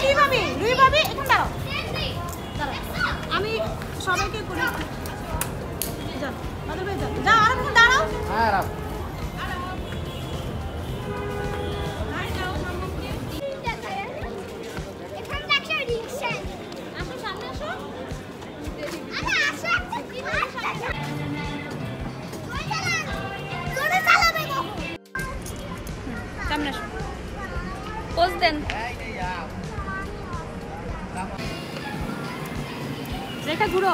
রুই ভাবি এখন দাঁড়াও, আমি সবাইকে করি। যাও বাদল ভাই যাও, যাও আর একটু দাঁড়াও। হ্যাঁ রাখ। সামনে আসো, পোজ দেন। রেখা ঘুরো।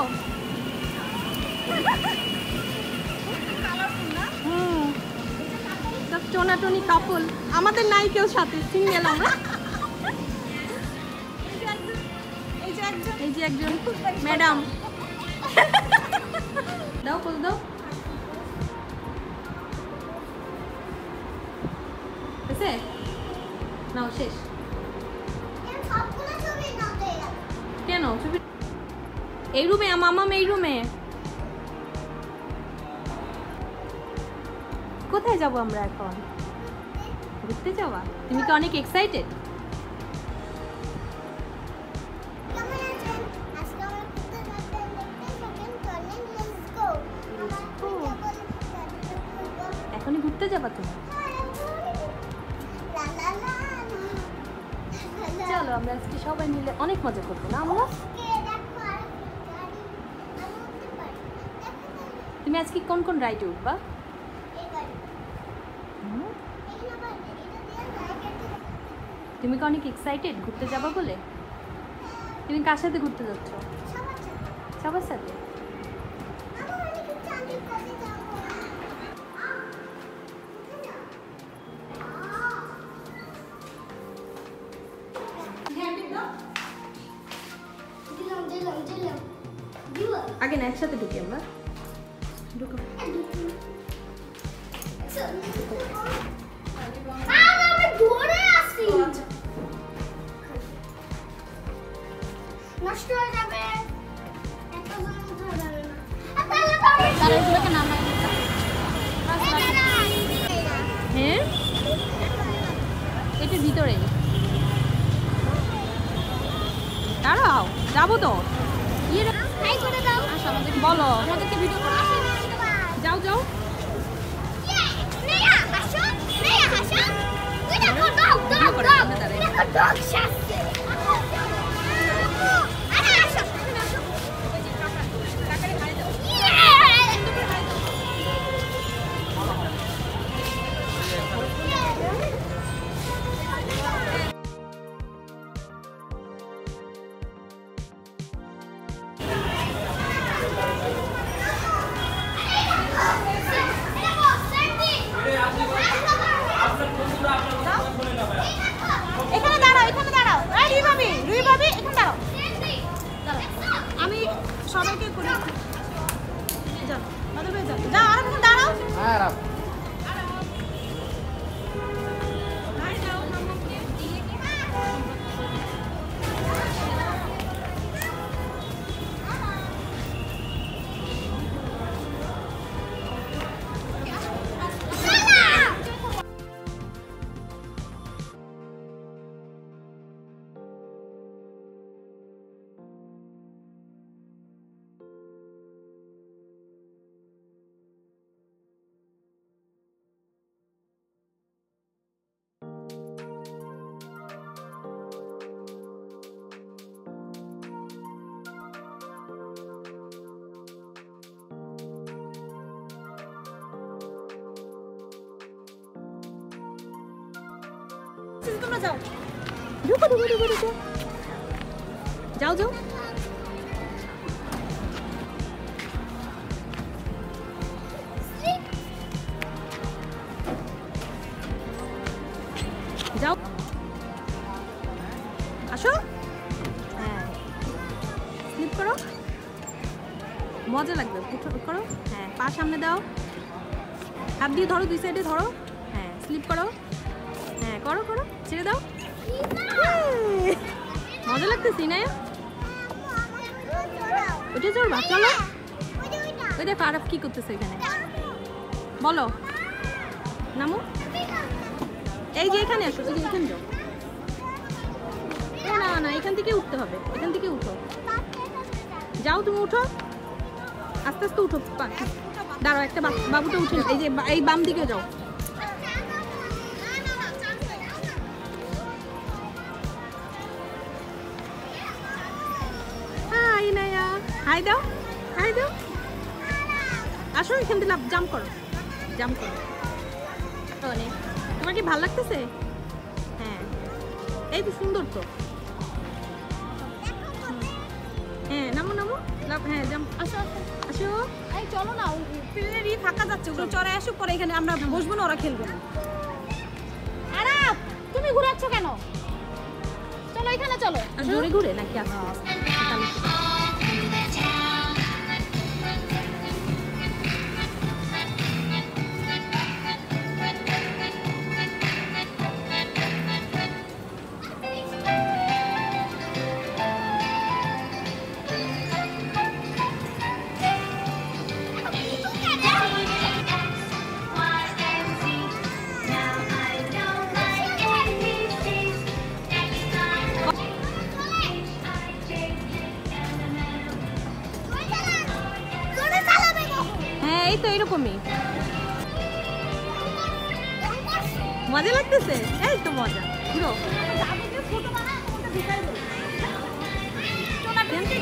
সব টোনাটনি কাপল, আমাদের নাই কেউ সাথে, সিঙ্গেল আমরা। এই যে একজন ম্যাডাম, দাও পোজ দাও। নাও শেষ। কেন ছবি এই রুমে? মামাম এই রুমে। কোথায় যাব আমরা এখন? ঘুরতে যাওয়া? তুমি কি অনেক এক্সাইটেড? এখনই ঘুরতে যাবা তুমি? চলো আমরা আজকে সবাই মিলে অনেক মজা করবো না আমরা? তুমি আজকে কোন কোন রাইডে উঠবা? তুমি কি অনেক এক্সাইটেড ঘুরতে যাবা বলে? তুমি কার সাথে ঘুরতে যাচ্ছ? সবার সাথে। আগে না একসাথে ঢুকি আমরা। ঢুকো। নষ্ট হয়ে যাবে। হ্যাঁ এটার ভিতরে দাঁড়াও, যাবো তো। বলো আমাদেরকে ভিডিও করো। যাও যাও। এখানে দাঁড়াও, এখানে দাঁড়াও। রুই ভাবি এখানে দাঁড়াও, আমি সবাইকে করি। যাও বাদল ভাই যাও, যাও আর একটু দাঁড়াও। হ্যাঁ রাখ। তোমরা যাও, ঢুকো ঢুকো ঢুকো ঢুকো, যাও যাও। যাও আসো। হ্যাঁ স্লিপ করো, মজা লাগবে। করো, হ্যাঁ পা সামনে দাও, হাত দিয়ে ধরো, দুই সাইডে ধরো। হ্যাঁ স্লিপ করো, হ্যাঁ করো করো, ছেড়ে দাও। মজা লাগতেছি না? ওটা চড়বা, চলো। ওই দেখো আরব কি করতেছে এখানে, বলো নামো। এই যে এখানে আসো, এই যে এখানে যাও। না না, এখান থেকে উঠতে হবে, এখান থেকে উঠো। যাও তুমি উঠো, আস্তে আস্তে উঠো। দাঁড়াও, একটা বাবুটা উঠে, এই যে এই বাম দিকে যাও। হাই নায়া, হাই দাও, হাই দাও। আসো এখান থেকে জাম্প করো, জাম্প করো। তোমার কি ভালো লাগতেছে? হ্যাঁ, এই তো সুন্দর তো। হ্যাঁ, নামো নামো, হ্যাঁ জাম্প। আসো আসো, এই চলো না, প্লেনেরই ফাঁকা যাচ্ছে, ওগুলো চড়ে আসুক, পরে এখানে আমরা বসবো না, ওরা খেলবে না। আরে তুমি ঘুরাচ্ছ কেন? চলো এখানে চলো। জোরে ঘুরে নাকি? আস্তে এই তো এরকমই মজা লাগতেছে। এই তো মজা, ঘুরো।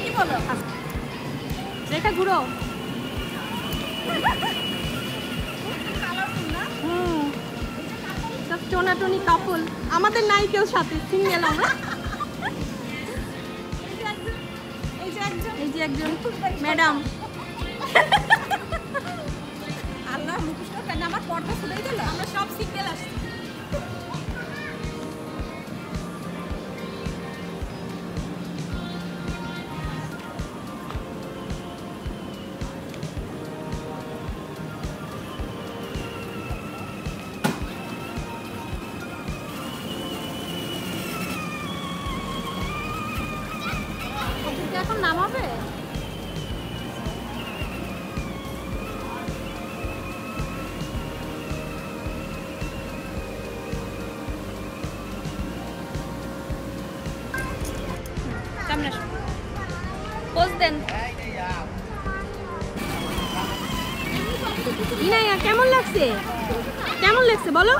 কি বলো? এটা ঘুরো। সব টোনাটনি কাপল, আমাদের নাই কেউ সাথে, সিঙ্গেল আমরা। এই যে একজন ম্যাডাম। আল্লাহ মুখটা কেন আমার পর্দা খুলে দিল, আমরা সব সিঙ্গেল আসছি। এখন নামাবে? সামনে আসো, পোজ দেন। ইনায়া কেমন লাগছে? কেমন লাগছে বলো?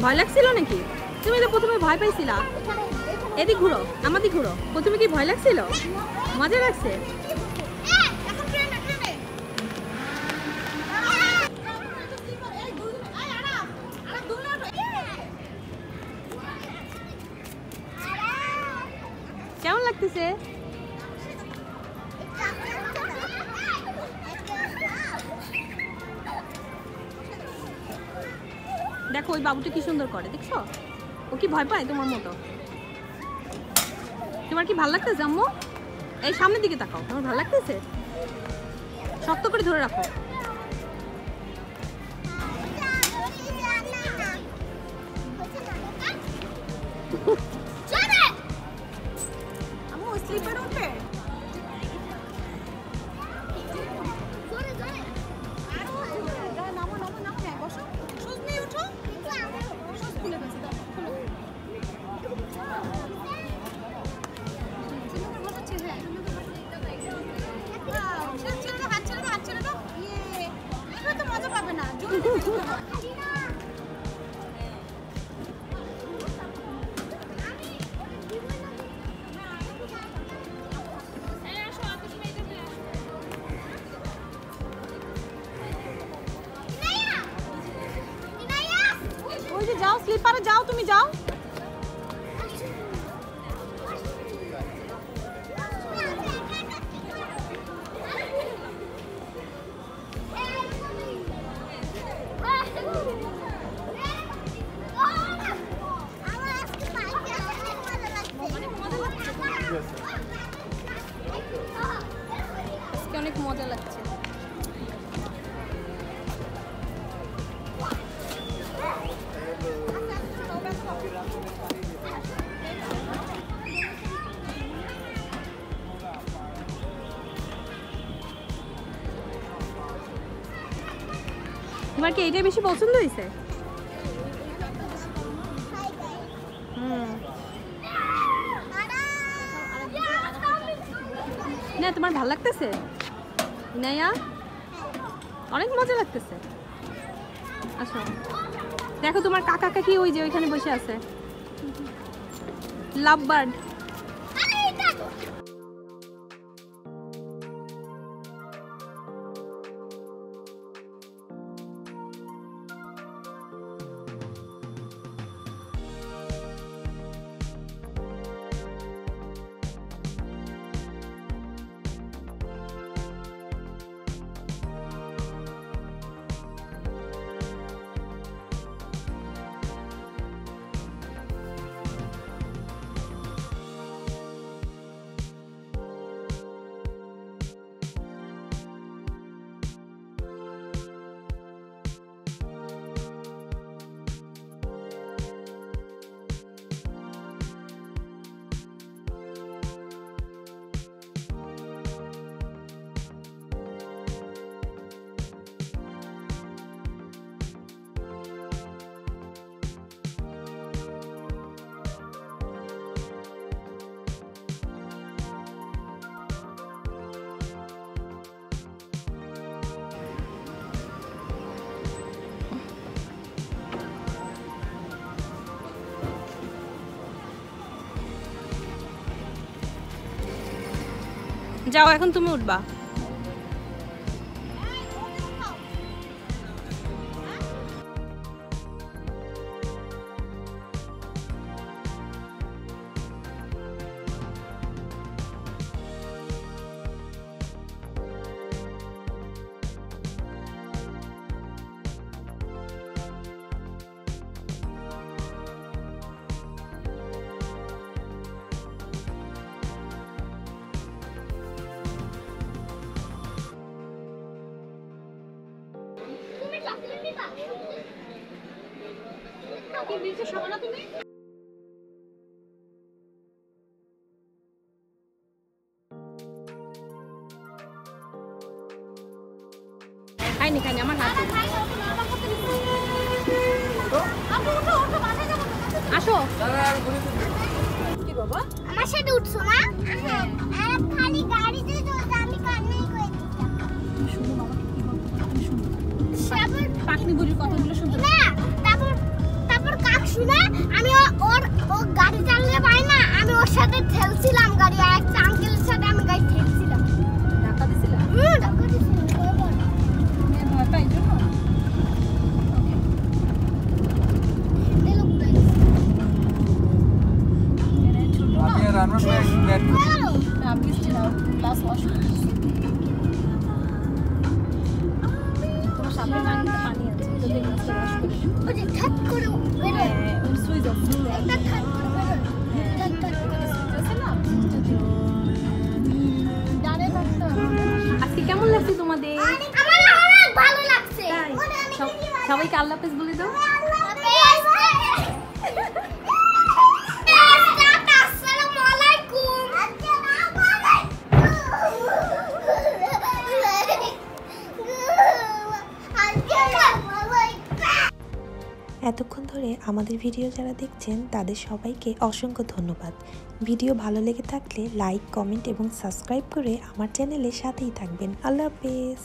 ভয় লাগছিল নাকি? তুমি তো প্রথমে ভয় পাইছিলা। এদিক ঘুরো, আমাদের ঘুরো। প্রথমে কি ভয় লাগছিল? মজা লাগছে? কেমন লাগতেছে? দেখো ওই বাবুটা কি সুন্দর করে, দেখছো? ও কি ভয় পায় তোমার মতো? তোমার কি ভালো লাগতেছে আম্মু? এই সামনের দিকে তাকাও, তোমার ভালো লাগতেছে? শক্ত করে ধরে রাখো। আম্মু স্লিপার উঠবে? নামো নামো নামো, হ্যাঁ বসো। শুজ নিয়ে উঠো, শুজ খুলে গেছে, দাও খুলো। মজা পাবে না। ওই যে যাও, স্লিপারে যাও, তুমি যাও। আজকে অনেক মজা লাগছে। তোমার কি এইটা বেশি পছন্দ হয়েছে? না তোমার ভালো লাগতেছে ইনায়া? অনেক মজা লাগতেছে। আসো দেখো তোমার কাকা কাকি ওই যে ওইখানে বসে আছে, লাভ বার্ড। যাও এখন তুমি উঠবা। খাইনি খাইনি আমার হাতে। আসো কি বাবা আমার সাথে উঠছো না? খালি গাড়িতে চলতে আমি কান্নাই করে দিতাম। শুনো বাবা কি বলছো? তারপর পাকনি বুড়ির কথাগুলো শুনতে না, তারপর কাক শুনে আমি ওর গাড়ি চালাতে পারি না, আমি ওর সাথে ঠেলছিলাম গাড়ি, আর একটা আঙ্কেলের সাথে আমি গাড়ি ঠেলছিলাম। ধাক্কা দিছিলা? ধাক্কা দিছিলাম। তুমি ভয় পাই জন্য হ্যান্ডেলও ঘুরে গেছে। ছোট না আমি রান্নার সময় ব্যাট হ্যালো। না বৃষ্টি না গ্লাস ওয়াশ তোমার সামনে পানিতে পানি আছে তো দেখে গ্লাসটা ওয়াশ করে দিও। ওই যে ঠাট করে বেরোয়। ওই সুইচ অফ একটা ঠাট করে বেরোয়। ঠাট ঠাট করে। আছে না ডানে থাকতে হবে। আজকে কেমন লাগছে তোমাদের? আমার অনেক ভালো লাগছে। তাই? মনে অনেক সব- বেশি ভালো সবাইকে আল্লাহ হাফেজ বলে দাও। আসসালামু আলাইকুম। এতক্ষণ ধরে আমাদের ভিডিও যারা দেখছেন তাদের সবাইকে অসংখ্য ধন্যবাদ। ভিডিও ভালো লেগে থাকলে লাইক, কমেন্ট এবং সাবস্ক্রাইব করে আমার চ্যানেলের সাথেই থাকবেন। আল্লাহ হাফেজ।